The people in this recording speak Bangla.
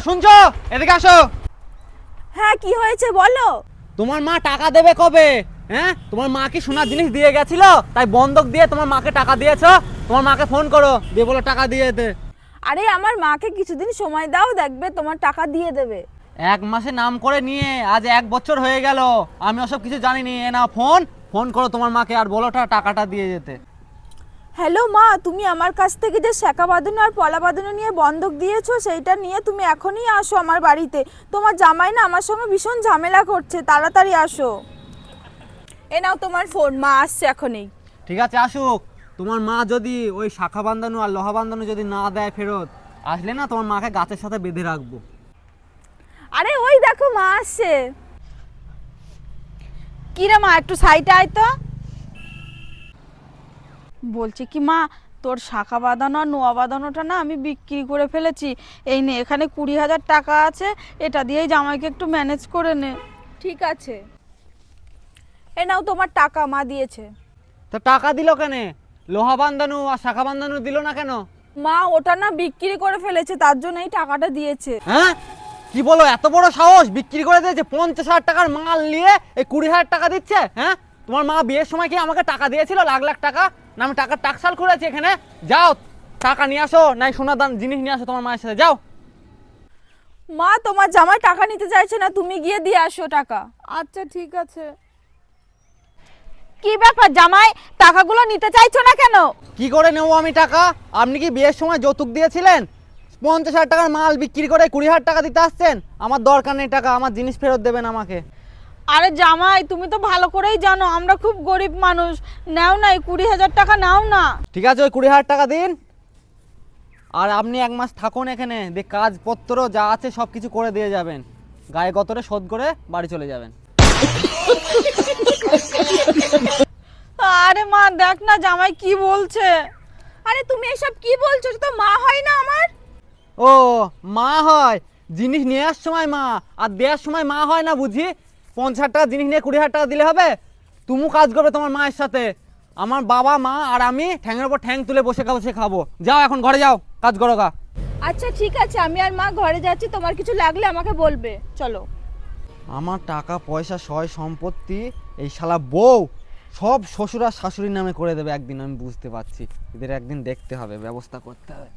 শুনছো? এদিকে আসো। হ্যাঁ কি হয়েছে বলো। তোমার মা টাকা দেবে কবে? হ্যাঁ, তোমার মা কি সোনার জিনিস দিয়ে গেছিল তাই বন্ধক দিয়ে তোমার মাকে টাকা দিয়েছো? তোমার মাকে ফোন করো, দিয়ে বলো টাকা দিয়ে দে। আরে আমার মাকে কিছুদিন সময় দাও, দেখবে তোমার টাকা দিয়ে দেবে। এক মাসে নাম করে নিয়ে আজ 1 বছর হয়ে গেল, আমি ওসব কিছু জানিনি। এ না, ফোন ফোন করো তোমার মাকে আর বলো টাকাটা দিয়ে যেতে। হ্যালো মা, তুমি আমার কাছ থেকে যে শাঁখা বাঁধানো আর পলা বাঁধানো নিয়ে বন্ধক দিয়েছো সেইটা নিয়ে তুমি এখনই আসো আমার বাড়িতে। তোমার জামাই না আমার সঙ্গে ভীষণ ঝামেলা করছে, তাড়াতাড়ি আসো। এ নাও তোমার ফোন, মা আসছে এখনই। ঠিক আছে, আসুক। তোমার মা যদি ওই শাখা বাঁধানো আর লোহা বাঁধানো যদি না দেয় ফেরত, আসলে না তোমার মাকে গাছের সাথে বেঁধে রাখবো। আরে ওই দেখো মা আসছে। কি রে মা, একটু সাইডে আয় তো। বলছি কি মা, তোর শাখা বাঁধানো আর নোয়া বাঁধানোটা না আমি বিক্রি করে ফেলেছি। এই নে, এখানে 20,000 টাকা আছে, এটা দিয়েই জামাইকে একটু ম্যানেজ করে নে। ঠিক আছে, এ নাও তোমার টাকা, মা দিয়েছে। তো টাকা দিল কেন? লোহা বাঁধানো আর শাখা বাঁধানো দিল না কেন? মা ওটা না বিক্রি করে ফেলেছে, তার জন্য এই টাকাটা দিয়েছে। হ্যাঁ, কি বলো? এত বড় সাহস! বিক্রি করে দিয়েছে? 50,000 টাকার মাল নিয়ে এই 20,000 টাকা দিচ্ছে? হ্যাঁ, তোমার মা বিয়ের সময় কি আমাকে টাকা দিয়েছিল লাখ লাখ টাকা? না আমি টাকার টাকসাল করেছি এখানে? যাও টাকা নিয়ে আসো, নাই সোনার দান জিনিস নিয়ে আসো তোমার মায়ের সাথে, যাও। মা তোমার জামাই টাকা নিতে চাইছে না, তুমি গিয়ে দিয়ে আসো টাকা। আচ্ছা ঠিক আছে। কি ব্যাপার জামাই, টাকাগুলো নিতে চাইছো না কেন? কি করে নেবো আমি টাকা? আপনি কি বিয়ের সময় যৌতুক দিয়েছিলেন? 50,000 টাকার মাল বিক্রি করে 20,000 টাকা দিতে আসছেন? আমার দরকার নেই টাকা, আমার জিনিস ফেরত দেবেন আমাকে। আরে জামাই, তুমি তো ভালো করেই জানো আমরা খুব গরিব মানুষ। নাও না, এই 20,000 টাকা নাও না। ঠিক আছে, ওই 20,000 টাকা দিন, আর আপনি 1 মাস থাকুন এখানে, দিয়ে কাজপত্র যা আছে সব কিছু করে দিয়ে যাবেন। গায়ে গতরে শোধ করে বাড়ি চলে যাবেন। আরে মা দেখ না জামাই কি বলছে। আরে তুমি এসব কি বলছো? তো মা হয় না আমার। ও, মা হয়? জিনিস নেওয়ার সময় মা আর দেওয়ার সময় মা হয় না বুঝি? 50,000 টাকা জিনিস নিয়ে 20,000 টাকা দিলে হবে? তুমি কাজ করবে তোমার মায়ের সাথে। আমার বাবা মা আর আমি ঠ্যাংয়ের উপর ঠ্যাং তুলে বসে খাবো। যাও এখন ঘরে যাও, কাজ করো গা। আচ্ছা ঠিক আছে, আমি আর মা ঘরে যাচ্ছি, তোমার কিছু লাগলে আমাকে বলবে। চলো। আমার টাকা পয়সা সয় সম্পত্তি এই শালা বউ সব শ্বশুর আর শাশুড়ির নামে করে দেবে একদিন, আমি বুঝতে পারছি। এদের একদিন দেখতে হবে, ব্যবস্থা করতে হবে।